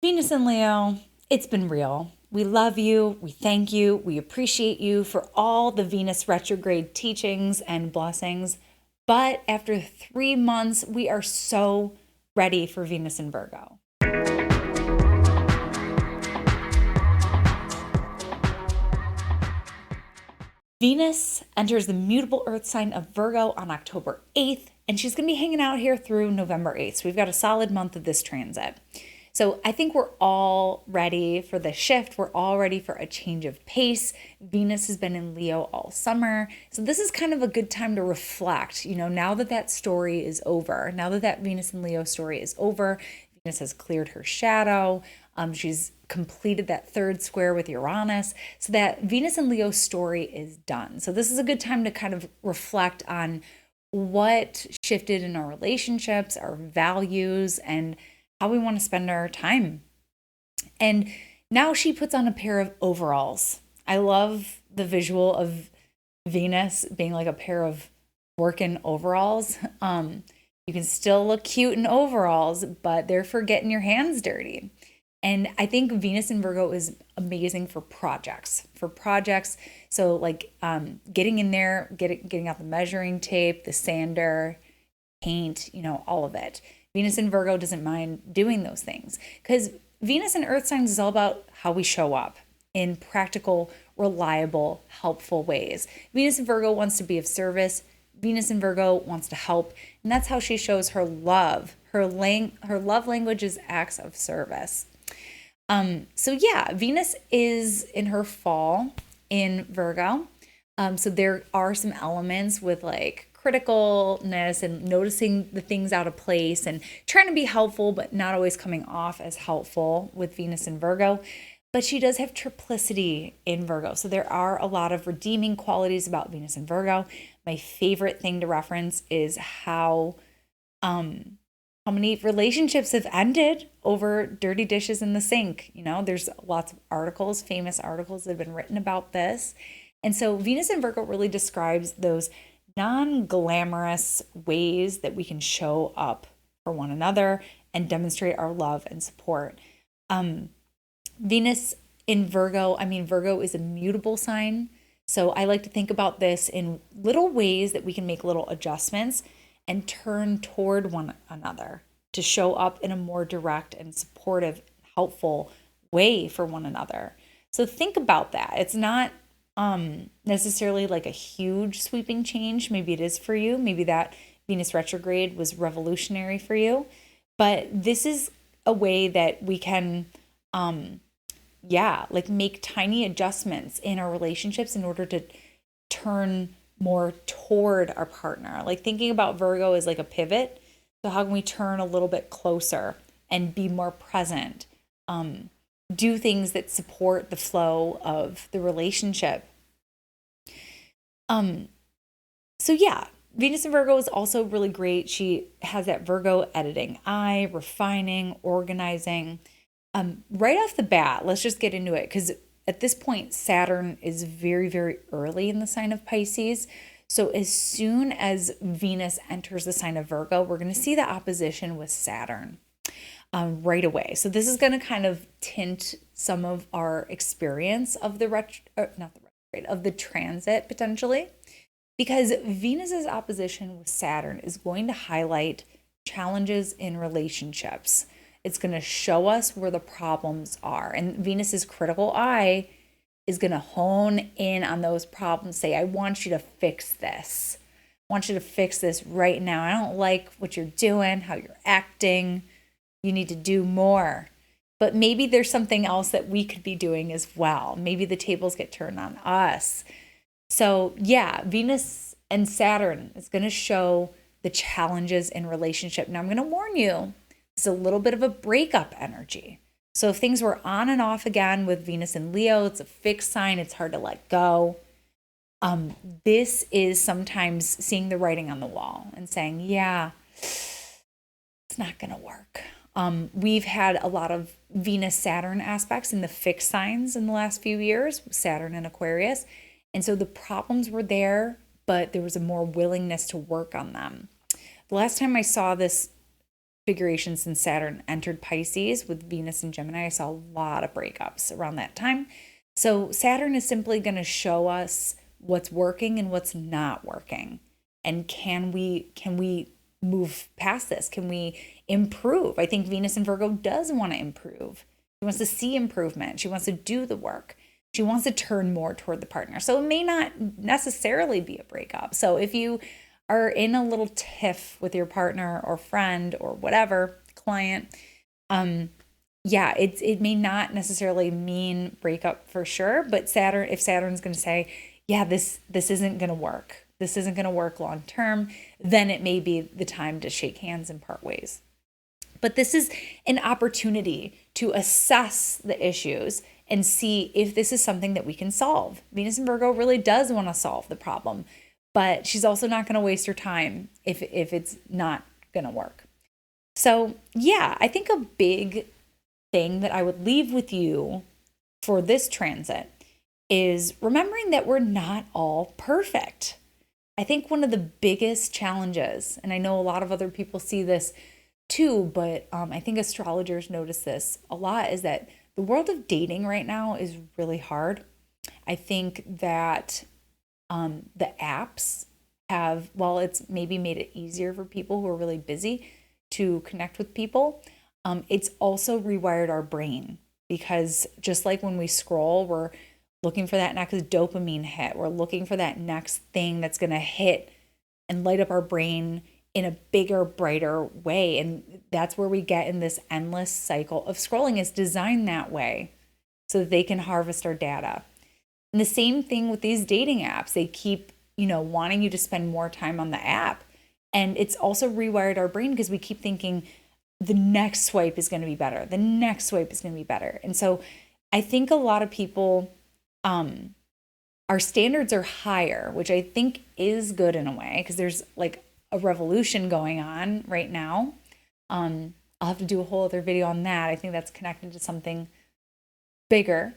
Venus and Leo, it's been real. We love you. We thank you. We appreciate you for all the Venus retrograde teachings and blessings. But after 3 months, we are so ready for Venus and Virgo. Venus enters the mutable earth sign of Virgo on October 8th, and she's going to be hanging out here through November 8th. So we've got a solid month of this transit. So I think we're all ready for the shift. We're all ready for a change of pace. Venus has been in Leo all summer. So this is kind of a good time to reflect. Now that that story is over, now that that Venus and Leo story is over, Venus has cleared her shadow. She's completed that third square with Uranus. So that Venus and Leo story is done. So this is a good time to kind of reflect on what shifted in our relationships, our values, and how we want to spend our time. And now she puts on a pair of overalls. I love the visual of Venus being like a pair of working overalls. You can still look cute in overalls, but they're for getting your hands dirty. And I think Venus in Virgo is amazing for projects. So like getting in there, getting out the measuring tape, the sander, paint, all of it. Venus in Virgo doesn't mind doing those things because Venus in earth signs is all about how we show up in practical, reliable, helpful ways. Venus in Virgo wants to be of service. Venus in Virgo wants to help. And that's how she shows her love. Her love language is acts of service. So yeah, Venus is in her fall in Virgo. So there are some elements with like criticalness and noticing the things out of place and trying to be helpful, but not always coming off as helpful with Venus in Virgo. But she does have triplicity in Virgo. So there are a lot of redeeming qualities about Venus in Virgo. My favorite thing to reference is how many relationships have ended over dirty dishes in the sink. There's lots of articles, famous articles that have been written about this. And so Venus in Virgo really describes those non-glamorous ways that we can show up for one another and demonstrate our love and support. Venus in Virgo, Virgo is a mutable sign. So I like to think about this in little ways that we can make little adjustments and turn toward one another to show up in a more direct and supportive, helpful way for one another. So think about that. It's not necessarily like a huge sweeping change. Maybe it is for you. Maybe that Venus retrograde was revolutionary for you. But this is a way that we can make tiny adjustments in our relationships in order to turn more toward our partner. Like thinking about Virgo as like a pivot. So how can we turn a little bit closer and be more present? Do things that support the flow of the relationship. So yeah, Venus in Virgo is also really great. She has that Virgo editing eye, refining, organizing. Right off the bat, let's just get into it because at this point, Saturn is very, very early in the sign of Pisces. So as soon as Venus enters the sign of Virgo, we're going to see the opposition with Saturn right away. So this is going to kind of tint some of our experience of of the transit potentially, because Venus's opposition with Saturn is going to highlight challenges in relationships. It's going to show us where the problems are. And Venus's critical eye is going to hone in on those problems, say, I want you to fix this. I want you to fix this right now. I don't like what you're doing, how you're acting. You need to do more. But maybe there's something else that we could be doing as well. Maybe the tables get turned on us. So yeah, Venus and Saturn is going to show the challenges in relationship. Now I'm going to warn you, it's a little bit of a breakup energy. So if things were on and off again with Venus and Leo, it's a fixed sign, it's hard to let go. This is sometimes seeing the writing on the wall and saying, yeah, it's not going to work. We've had a lot of Venus-Saturn aspects in the fixed signs in the last few years, Saturn and Aquarius. And so the problems were there, but there was a more willingness to work on them. The last time I saw this configuration since Saturn entered Pisces with Venus and Gemini. I saw a lot of breakups around that time. So Saturn is simply going to show us what's working and what's not working. And can we move past this? Can we improve? I think Venus in Virgo does want to improve. She wants to see improvement. She wants to do the work. She wants to turn more toward the partner. So it may not necessarily be a breakup. So if you are in a little tiff with your partner or friend or whatever, client, yeah, it may not necessarily mean breakup for sure, but if Saturn's going to say, yeah, this isn't going to work. This isn't going to work long term, then it may be the time to shake hands and part ways. But this is an opportunity to assess the issues and see if this is something that we can solve. Venus in Virgo really does want to solve the problem, but she's also not going to waste her time if it's not going to work. So yeah, I think a big thing that I would leave with you for this transit is remembering that we're not all perfect. I think one of the biggest challenges, and I know a lot of other people see this too, but I think astrologers notice this a lot, is that the world of dating right now is really hard. I think that the apps have, while it's maybe made it easier for people who are really busy to connect with people, it's also rewired our brain, because just like when we scroll, we're looking for that next dopamine hit. We're looking for that next thing that's going to hit and light up our brain in a bigger, brighter way. And that's where we get in this endless cycle of scrolling. It's designed that way so that they can harvest our data. And the same thing with these dating apps. They keep, wanting you to spend more time on the app. And it's also rewired our brain because we keep thinking the next swipe is going to be better. The next swipe is going to be better. And so I think a lot of people, our standards are higher, which I think is good in a way, because there's like a revolution going on right now. I'll have to do a whole other video on that. I think that's connected to something bigger.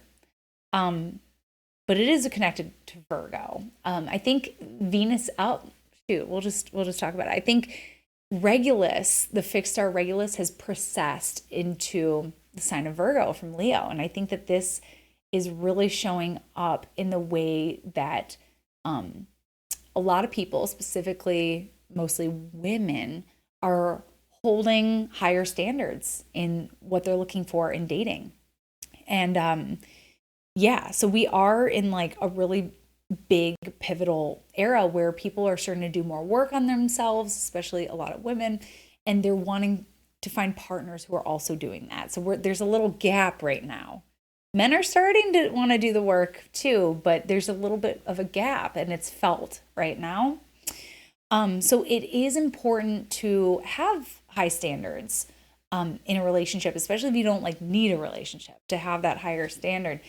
But it is connected to Virgo. I think Venus, we'll just talk about it. I think Regulus, the fixed star Regulus, has processed into the sign of Virgo from Leo. And I think that this is really showing up in the way that a lot of people, specifically mostly women, are holding higher standards in what they're looking for in dating. And so we are in like a really big pivotal era where people are starting to do more work on themselves, especially a lot of women, and they're wanting to find partners who are also doing that. So there's a little gap right now. Men are starting to want to do the work too, but there's a little bit of a gap, and it's felt right now. So it is important to have high standards in a relationship, especially if you don't like need a relationship, to have that higher standard.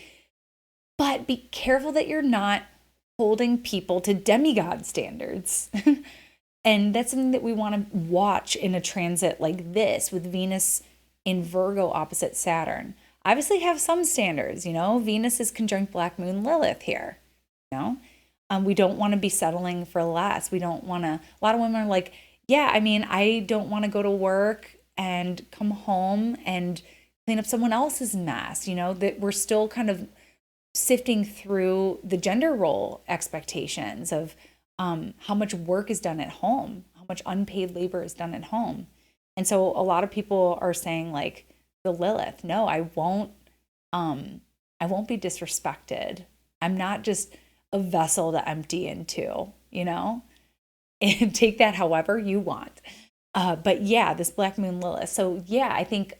But be careful that you're not holding people to demigod standards. And that's something that we want to watch in a transit like this with Venus in Virgo opposite Saturn. Obviously have some standards, Venus is conjunct Black Moon Lilith here, we don't want to be settling for less. We don't want to, a lot of women are like, I don't want to go to work and come home and clean up someone else's mess, that we're still kind of sifting through the gender role expectations of how much work is done at home, how much unpaid labor is done at home. And so a lot of people are saying like the Lilith, no, I won't be disrespected. I'm not just a vessel to empty into, and take that however you want. But yeah, this Black Moon Lilith. So yeah, I think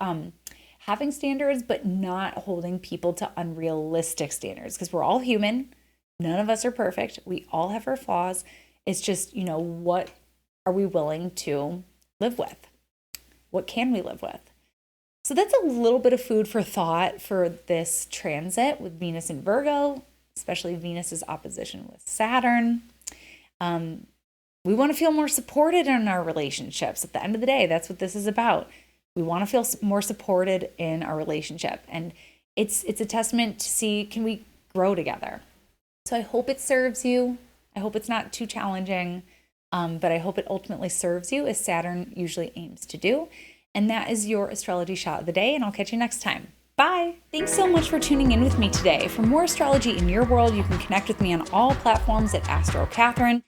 having standards, but not holding people to unrealistic standards, because we're all human. None of us are perfect. We all have our flaws. It's just, what are we willing to live with? What can we live with? So that's a little bit of food for thought for this transit with Venus in Virgo, especially Venus's opposition with Saturn. We want to feel more supported in our relationships. At the end of the day, that's what this is about. We want to feel more supported in our relationship. And it's a testament to see, can we grow together? So I hope it serves you. I hope it's not too challenging, but I hope it ultimately serves you, as Saturn usually aims to do. And that is your astrology shot of the day, and I'll catch you next time. Bye! Thanks so much for tuning in with me today. For more astrology in your world, you can connect with me on all platforms at Astro Catherine.